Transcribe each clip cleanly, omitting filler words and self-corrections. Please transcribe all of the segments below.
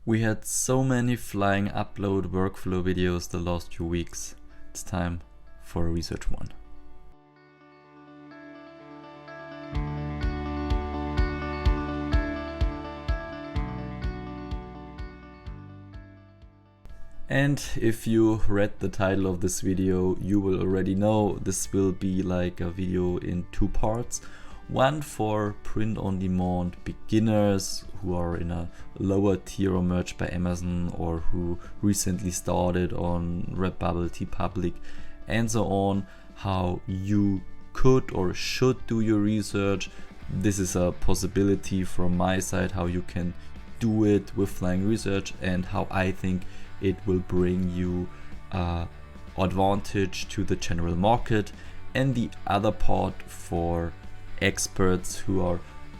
We had so many flying upload workflow videos the last few weeks. It's time for a research one. And if you read the title of this video, you will already know this will be like a video in two parts. One for print-on-demand beginners who are in a lower tier or merged by Amazon, or who recently started on Redbubble, TeePublic and so on, how you could or should do your research. This is a possibility from my side how you can do it with flying research, and how I think it will bring you advantage to the general market. And the other part for experts who are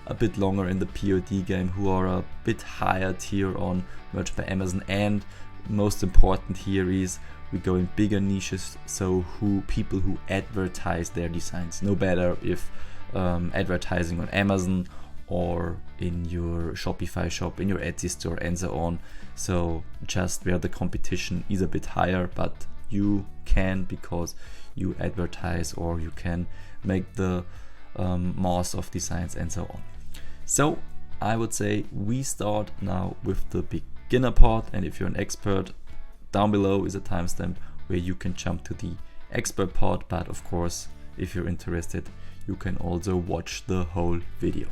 a bit longer in the POD game, who are a bit higher tier on merged by Amazon. And most important here is we go in bigger niches, so people who advertise their designs. No better if advertising on Amazon or in your Shopify shop, in your Etsy store and so on. So just where the competition is a bit higher, but you can, because you advertise, or you can make the mass of designs and so on. So I would say we start now with the beginner part, and if you're an expert, down below is a timestamp where you can jump to the expert part. But of course, if you're interested, you can also watch the whole video.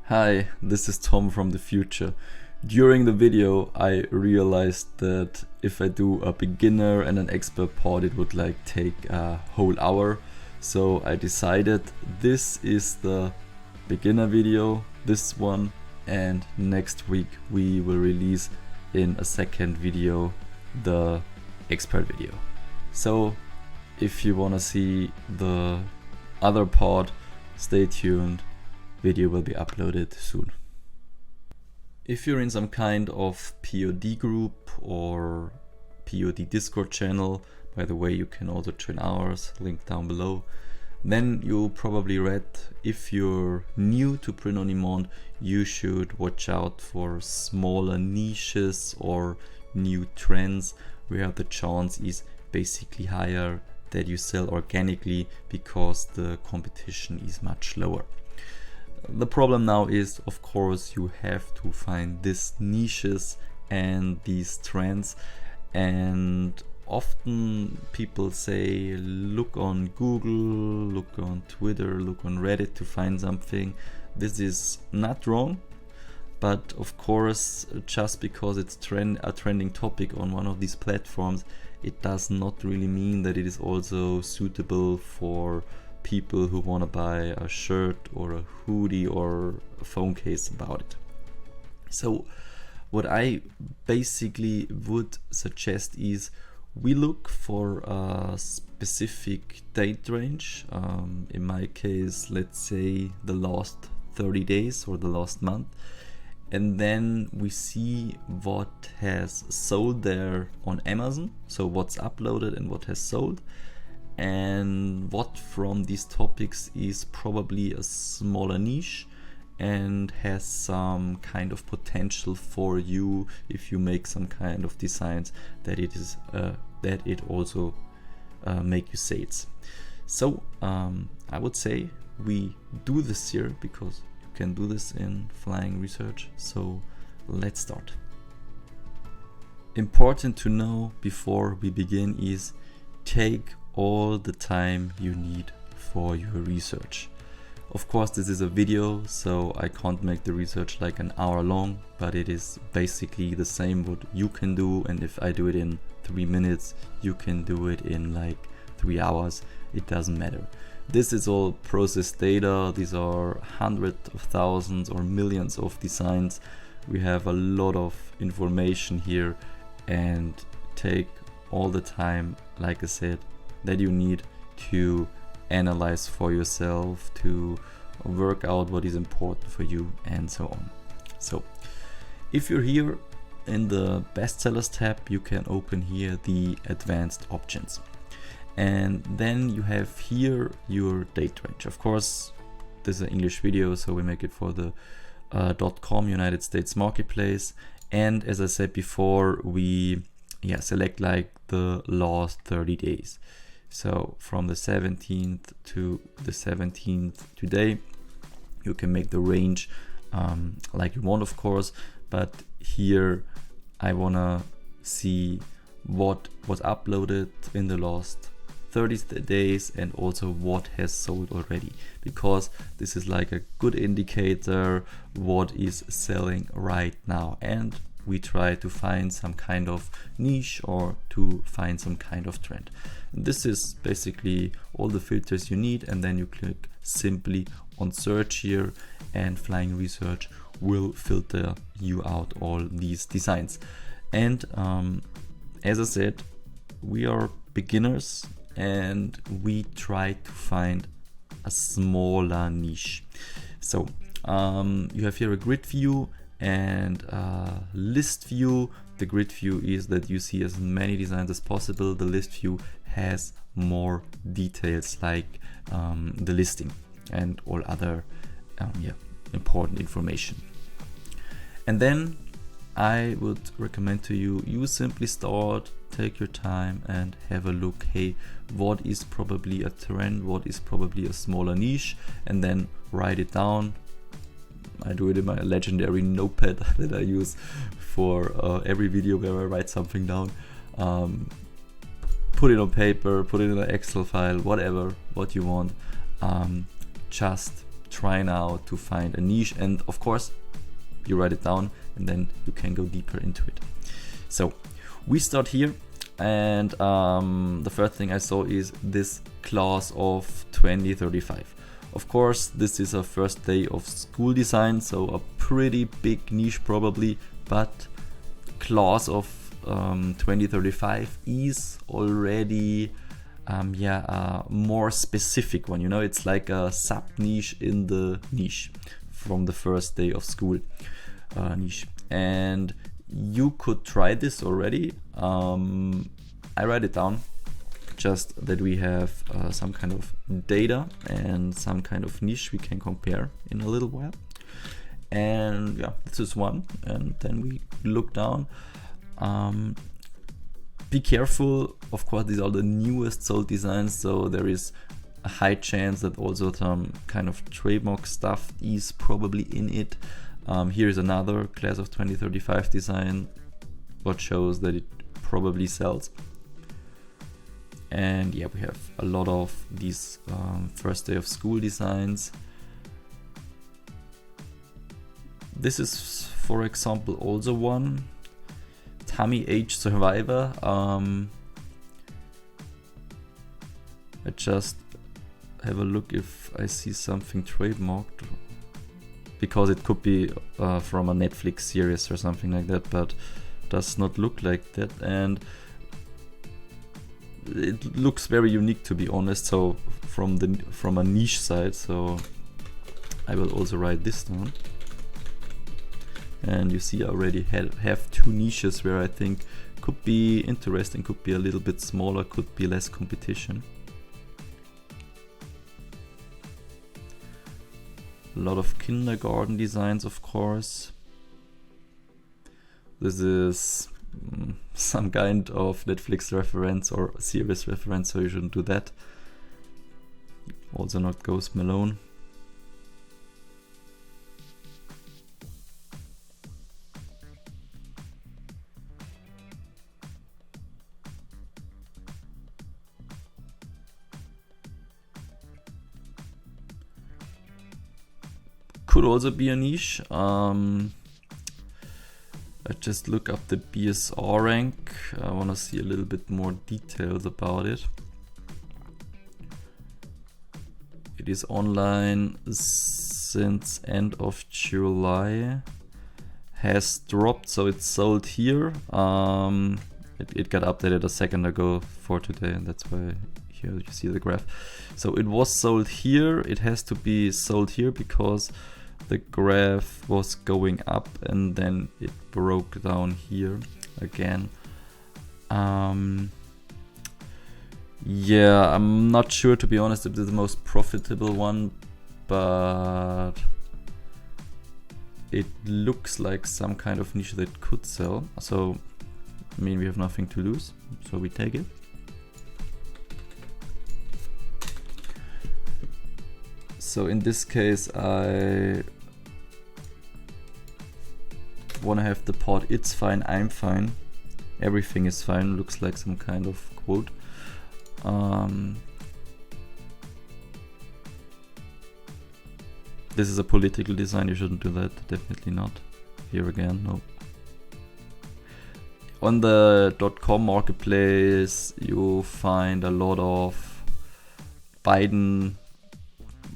Hi, this is Tom from the future. During the video I realized that if I do a beginner and an expert part, it would like take a whole hour. So I decided this is the beginner video, this one, and next week we will release in a second video the expert video. So if you want to see the other part, stay tuned. Video will be uploaded soon. If you're in some kind of POD group or POD Discord channel, by the way, you can also join ours, link down below, then you'll probably read, if you're new to print on demand, you should watch out for smaller niches or new trends where the chance is basically higher that you sell organically, because the competition is much lower. The problem now is, of course, you have to find these niches and these trends, and often people say look on Google, look on Twitter, look on Reddit to find something. This is not wrong, but of course, just because it's a trending topic on one of these platforms, it does not really mean that it is also suitable for people who want to buy a shirt or a hoodie or a phone case about it. So what I basically would suggest is we look for a specific date range. In my case, let's say the last 30 days or the last month. And then we see what has sold there on Amazon. So what's uploaded and what has sold. And what from these topics is probably a smaller niche and has some kind of potential for you if you make some kind of designs that it also make you sales. So I would say we do this here because you can do this in flying research. So let's start. Important to know before we begin is take all the time you need for your research. Of course, this is a video, so I can't make the research like an hour long, but it is basically the same what you can do. And if I do it in 3 minutes, you can do it in like 3 hours. It doesn't matter. This is all processed data. These are hundreds of thousands or millions of designs. We have a lot of information here, and take all the time, like I said, that you need to analyze for yourself, to work out what is important for you and so on. So if you're here in the bestsellers tab, you can open here the advanced options, and then you have here your date range. Of course, this is an English video, so we make it for the .com United States marketplace, And as I said before, we select like the last 30 days. So from the 17th to the 17th today, you can make the range like you want, of course, but here I wanna see what was uploaded in the last 30 days and also what has sold already, because this is like a good indicator what is selling right now, and we try to find some kind of niche or to find some kind of trend. And this is basically all the filters you need, and then you click simply on search here, and Flying Research will filter you out all these designs. And as I said, we are beginners and we try to find a smaller niche. So you have here a grid view and a list view. The grid view is that you see as many designs as possible. The list view has more details like the listing and all other important information. And then I would recommend to you simply start, take your time and have a look. Hey, what is probably a trend? What is probably a smaller niche? And then write it down. I do it in my legendary notepad that I use for every video where I write something down. Put it on paper, put it in an Excel file, whatever, what you want. Just try now to find a niche, and of course you write it down and then you can go deeper into it. So we start here, and the first thing I saw is this class of 2035. Of course, this is a first day of school design, so a pretty big niche probably, but class of 2035 is already a more specific one. You know, it's like a sub niche in the niche from the first day of school niche. And you could try this already. I write it down just that we have some kind of data and some kind of niche we can compare in a little while. And yeah, this is one, and then we look down. Be careful, of course, these are the newest sold designs, so there is a high chance that also some kind of trademark stuff is probably in it. Here is another class of 2035 design, what shows that it probably sells. And yeah, we have a lot of these first day of school designs. This is, for example, also one. Tummy Age Survivor. I just have a look if I see something trademarked, because it could be from a Netflix series or something like that, but does not look like that, and it looks very unique, to be honest. So from a niche side, so I will also write this down. And you see I already have two niches where I think could be interesting, could be a little bit smaller, could be less competition. A lot of kindergarten designs, of course. This is some kind of Netflix reference or series reference, so you shouldn't do that. Also not Ghost Malone. Could also be a niche. I just look up the BSR rank. I want to see a little bit more details about it. It is online since end of July. Has dropped, so it's sold here. It got updated a second ago for today, and that's why here you see the graph. So it was sold here. It has to be sold here because the graph was going up and then it broke down here again. Yeah, I'm not sure, to be honest, if it's the most profitable one, but it looks like some kind of niche that could sell. So, I mean, we have nothing to lose, so we take it. So in this case, I want to have the pod, it's fine, I'm fine, everything is fine, looks like some kind of quote. This is a political design, you shouldn't do that, definitely not. Here again, no. On the .com marketplace, you find a lot of Biden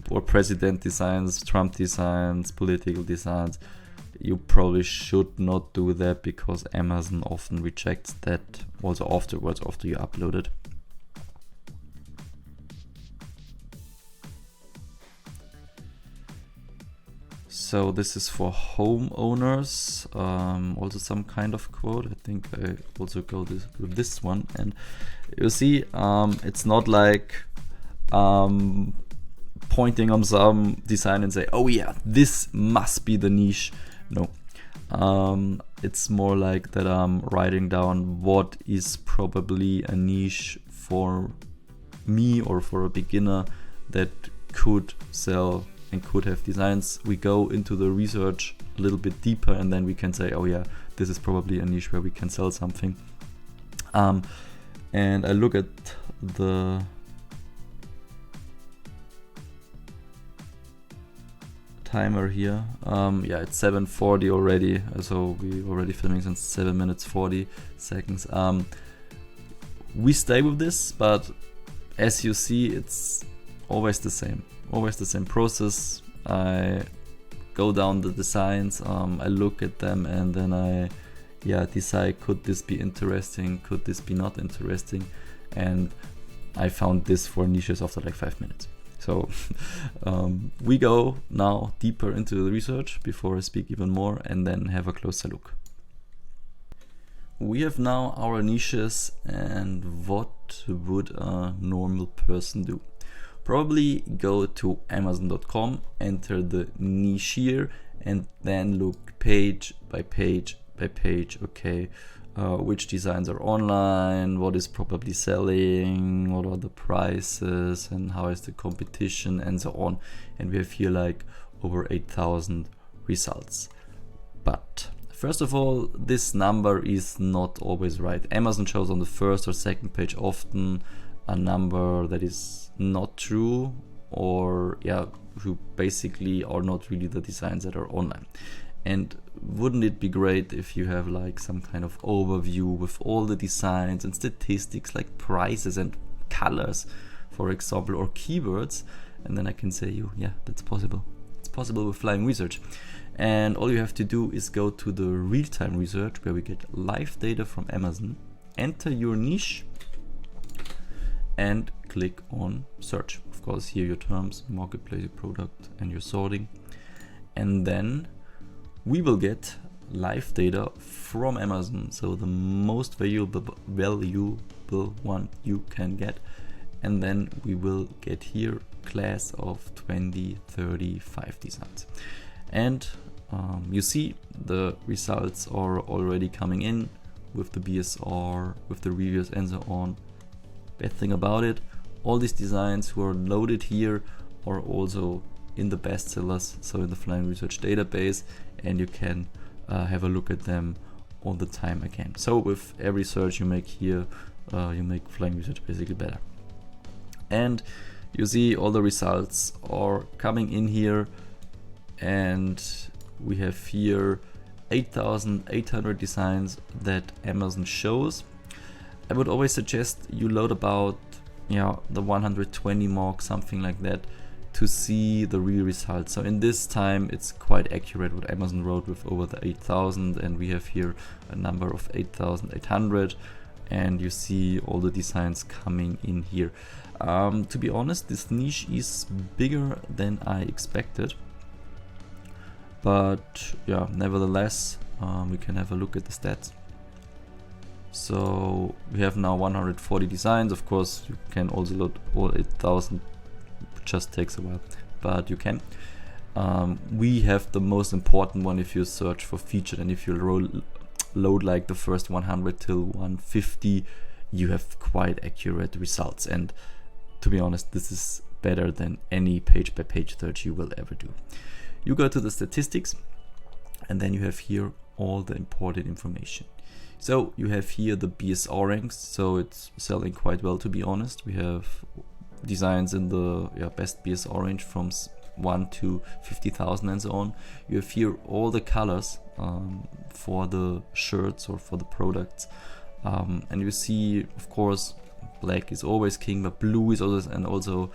or president designs, Trump designs, political designs. You probably should not do that because Amazon often rejects that also afterwards, after you upload it. So this is for homeowners, also some kind of quote. I think I also go with this one, and you see, it's not like pointing on some design and say, oh yeah, this must be the niche. No, it's more like that I'm writing down what is probably a niche for me or for a beginner that could sell and could have designs. We go into the research a little bit deeper, and then we can say, oh yeah, this is probably a niche where we can sell something. And I look at the timer here. Yeah, it's 7:40 already, so we already filming since 7 minutes 40 seconds. We stay with this, but as you see, it's always the same process. I go down the designs, I look at them, and then I decide, could this be interesting, could this be not interesting, and I found this for niches after like 5 minutes. So we go now deeper into the research before I speak even more, and then have a closer look. We have now our niches, and what would a normal person do? Probably go to Amazon.com, enter the niche here, and then look page by page by page. Okay, which designs are online, what is probably selling, what are the prices, and how is the competition, and so on. And we have here like over 8,000 results. But first of all, this number is not always right. Amazon shows on the first or second page often a number that is not true, or who basically are not really the designs that are online. And wouldn't it be great if you have like some kind of overview with all the designs and statistics like prices and colors, for example, or keywords, and then I can say that's possible. It's possible with Flying Research. And all you have to do is go to the real-time research where we get live data from Amazon, enter your niche, and click on search. Of course, here your terms, marketplace, your product, and your sorting. And then we will get live data from Amazon, so the most valuable one you can get. And then we will get here class of 20, 35 designs. And you see the results are already coming in with the BSR, with the reviews, and so on. Bad thing about it, all these designs who are loaded here are also in the bestsellers, so in the Flying Research database, and you can have a look at them all the time again. So with every search you make here, you make Flying Research basically better. And you see all the results are coming in here, and we have here 8,800 designs that Amazon shows. I would always suggest you load about the 120 mark, something like that, to see the real results. So in this time it's quite accurate what Amazon wrote with over the 8,000, and we have here a number of 8,800, and you see all the designs coming in here. To be honest, this niche is bigger than I expected, but nevertheless, we can have a look at the stats. So we have now 140 designs. Of course, you can also load all 8,000, just takes a while, but you can. we have the most important one if you search for featured, and if you load like the first 100 till 150, you have quite accurate results. And to be honest, this is better than any page by page search you will ever do. You go to the statistics, and then you have here all the important information. So you have here the BSR ranks, so it's selling quite well, to be honest. We have designs in the best BSR range from 1 to 50,000 and so on. You have here all the colors for the shirts or for the products, and you see, of course, black is always king, but blue is always, and also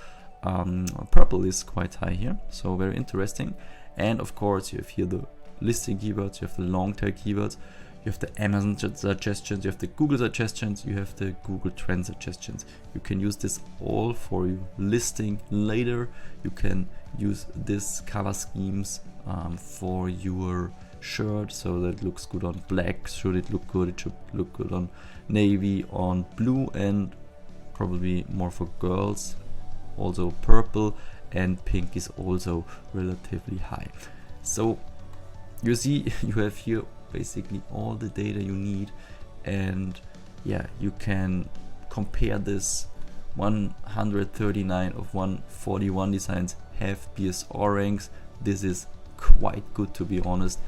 purple is quite high here, so very interesting. And of course you have here the listing keywords, you have the long tail keywords, you have the Amazon suggestions, you have the Google suggestions, you have the Google Trend suggestions. You can use this all for your listing later. You can use this color schemes for your shirt, so that it looks good on black. Should it look good, it should look good on navy, on blue, and probably more for girls, also purple, and pink is also relatively high. So you see, you have here basically all the data you need, and yeah, you can compare this. 139 of 141 designs have BSR ranks. This is quite good, to be honest.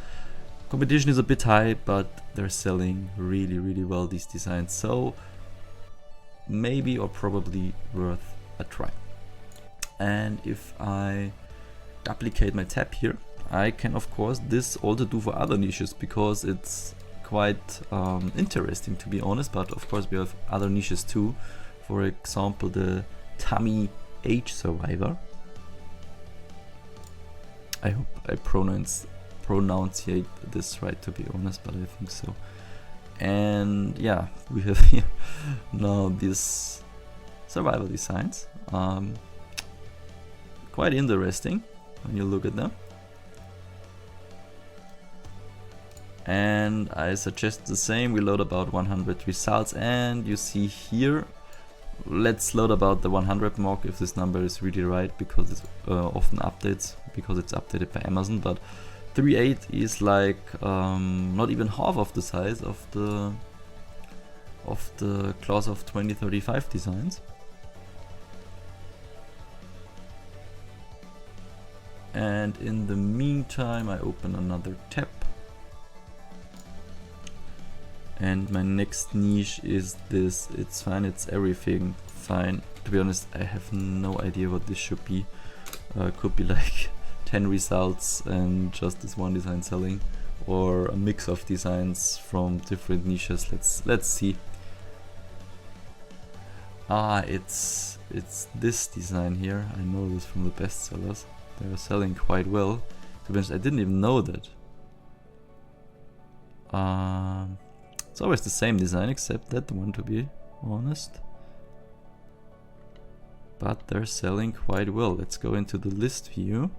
Competition is a bit high, but they're selling really well, these designs, so maybe or probably worth a try. And if I duplicate my tab here, I can of course this also do for other niches, because it's quite interesting, to be honest. But of course we have other niches too. For example, the tummy age survivor. I hope I pronunciate this right, to be honest, but I think so. And yeah, we have here now these survival designs. Quite interesting when you look at them. And I suggest the same. We load about 100 results, and you see here, let's load about the 100 mark if this number is really right, because it's often updates, because it's updated by Amazon. But 3.8 is like not even half of the size of the class of 2035 designs. And in the meantime, I open another tab. And my next niche is this. It's fine, it's everything fine. To be honest, I have no idea what this should be. Could be like 10 results and just this one design selling, or a mix of designs from different niches. Let's see. It's this design here. I know this from the bestsellers. They are selling quite well. To be honest, I didn't even know that. It's always the same design except that one, to be honest. But they're selling quite well. Let's go into the list view.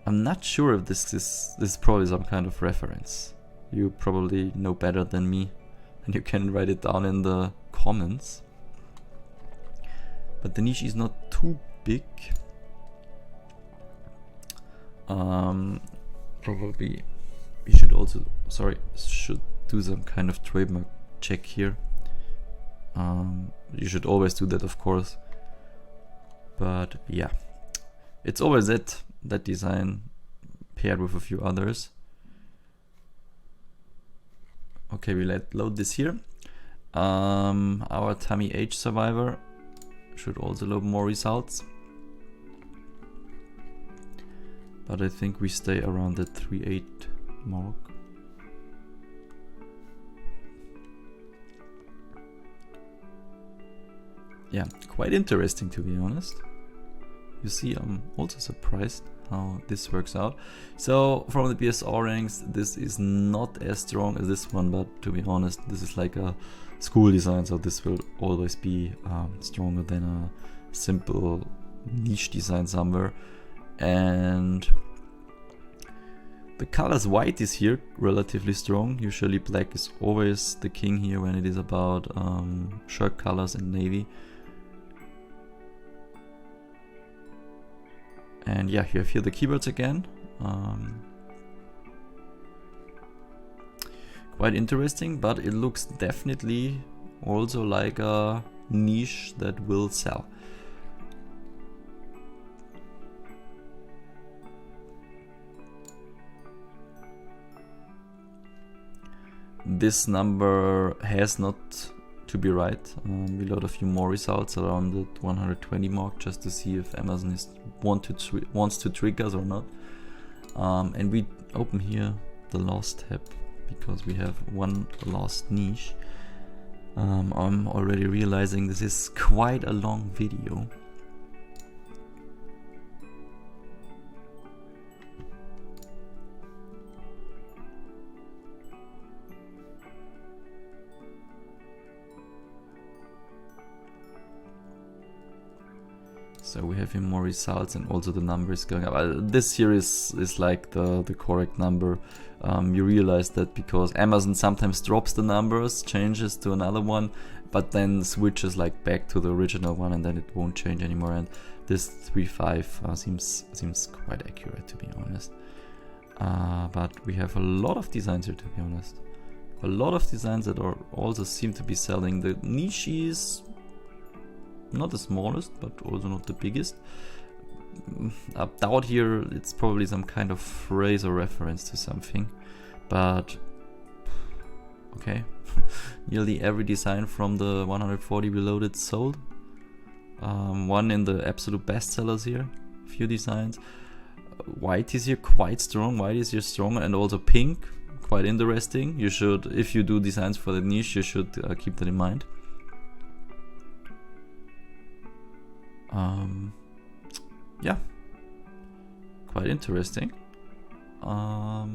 I'm not sure if this is probably some kind of reference. You probably know better than me, and you can write it down in the comments. But the niche is not too big. Probably we should also, should do some kind of trademark check here. You should always do that, of course. But yeah, it's always that design paired with a few others. Okay, we load this here. Our tummy age survivor should also load more results. But I think we stay around the 3.8 mark. Yeah, quite interesting, to be honest. You see, I'm also surprised how this works out. So from the BSR ranks, this is not as strong as this one, but to be honest, this is like a school design, so this will always be stronger than a simple niche design somewhere. And the colors white is here relatively strong. Usually black is always the king here when it is about shirt colors and navy. And yeah, you have here the keywords again. Quite interesting, but it looks definitely also like a niche that will sell. This number has not to be right. We load a few more results around the 120 mark just to see if Amazon wants to trick us or not. And we open here the last tab because we have one last niche. I'm already realizing this is quite a long video. So we have here more results and also the numbers going up. This here is like the correct number. You realize that because Amazon sometimes drops the numbers, changes to another one, but then switches like back to the original one, and then it won't change anymore. And this 3.5 seems quite accurate, to be honest. But we have a lot of designs here, to be honest. A lot of designs that are also seem to be selling. The niche is not the smallest, but also not the biggest. Up down here, it's probably some kind of phrase or reference to something, but okay. Nearly every design from the 140 reloaded sold. One in the absolute bestsellers here, a few designs. White is here quite strong, white is here strong, and also pink, quite interesting. You should, if you do designs for the niche, you should keep that in mind. Yeah, quite interesting. I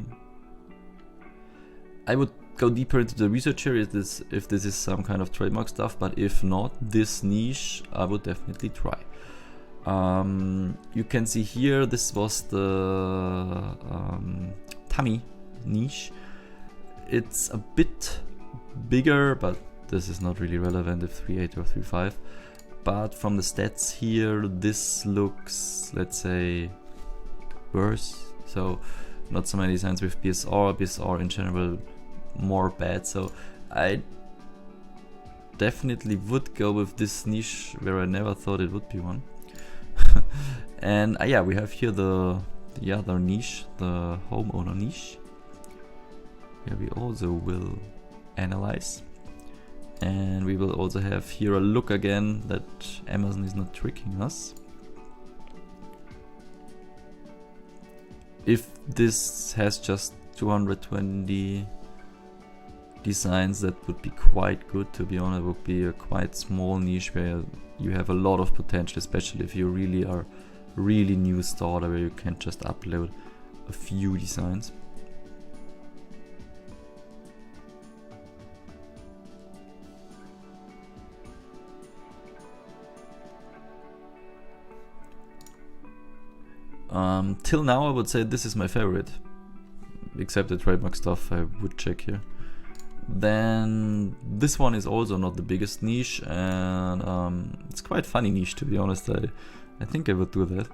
would go deeper into the research here if this is some kind of trademark stuff, but if not, this niche I would definitely try. You can see here this was the tummy niche. It's a bit bigger, but this is not really relevant if 3.8 or 3.5. But from the stats here, this looks, let's say, worse. So not so many designs with BSR in general more bad. So I definitely would go with this niche where I never thought it would be one. And yeah, we have here the other niche, the homeowner niche, where we also will analyze. And we will also have here a look again that Amazon is not tricking us. If this has just 220 designs, that would be quite good, to be honest. It would be a quite small niche where you have a lot of potential, especially if you really are really new starter where you can just upload a few designs. Till now I would say this is my favorite, except the trademark stuff I would check here. Then this one is also not the biggest niche, and it's quite funny niche, to be honest. I think I would do that.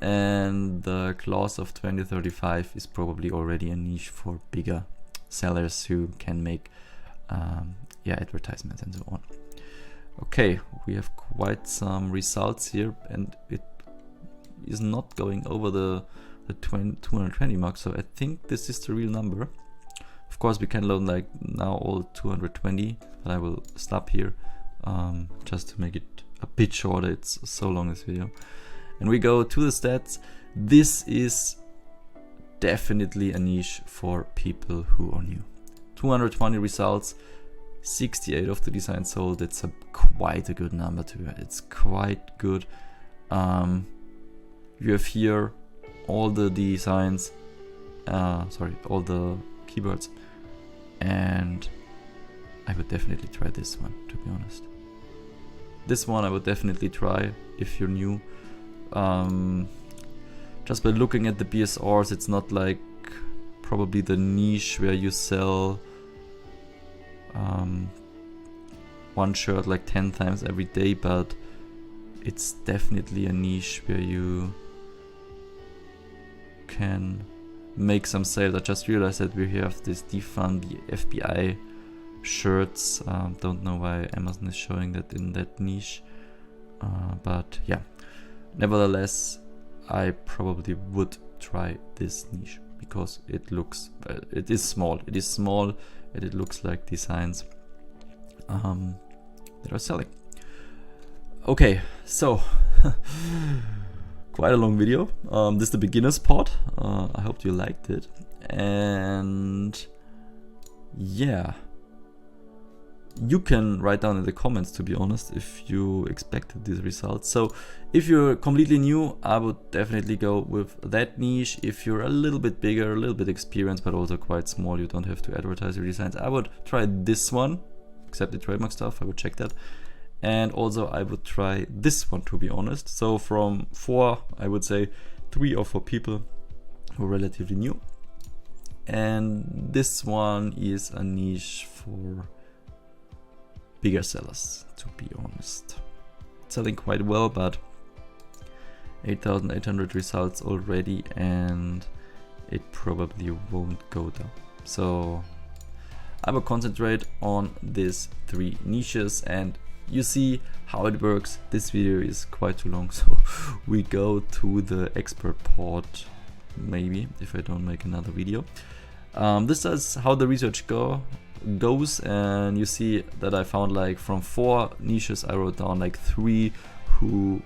And the class of 2035 is probably already a niche for bigger sellers who can make advertisements and so on. Okay, we have quite some results here, and it is not going over the 220 mark, so I think this is the real number. Of course we can load like now all 220, but I will stop here just to make it a bit shorter. It's so long, this video. And we go to the stats. This is definitely a niche for people who are new. 220 results, 68 of the designs sold. It's quite a good number to be. It's quite good. You have here all the designs, all the keywords, and I would definitely try this one, to be honest. This one I would definitely try if you're new. Just by looking at the BSRs, it's not like probably the niche where you sell one shirt like 10 times every day, but it's definitely a niche where you can make some sales. I just realized that we have this defund the FBI shirts. Don't know why Amazon is showing that in that niche, but yeah, nevertheless I probably would try this niche because it looks it is small and it looks like designs that are selling. Okay, so quite a long video. This is the beginner's part. I hope you liked it, and yeah, you can write down in the comments, to be honest, if you expected these results. So if you're completely new, I would definitely go with that niche. If you're a little bit bigger, a little bit experienced, but also quite small, you don't have to advertise your designs, I would try this one, except the trademark stuff, I would check that. And also I would try this one, to be honest. So from 4, I would say 3 or 4 people who are relatively new. And this one is a niche for bigger sellers, to be honest. It's selling quite well, but 8,800 results already, and it probably won't go down. So I will concentrate on these 3 niches, and you see how it works. This video is quite too long, so we go to the expert part maybe if I don't make another video. This is how the research goes, and you see that I found, like, from 4 niches I wrote down like 3 who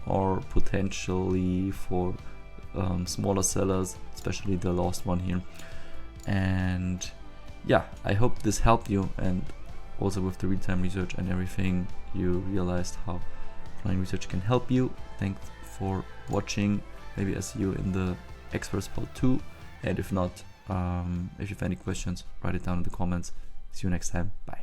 are potentially for smaller sellers, especially the last one here. And yeah, I hope this helped you, and also with the real-time research and everything you realized how flying research can help you. Thanks for watching. Maybe I see you in the experts part 2, and if not, if you have any questions, write it down in the comments. See you next time. Bye.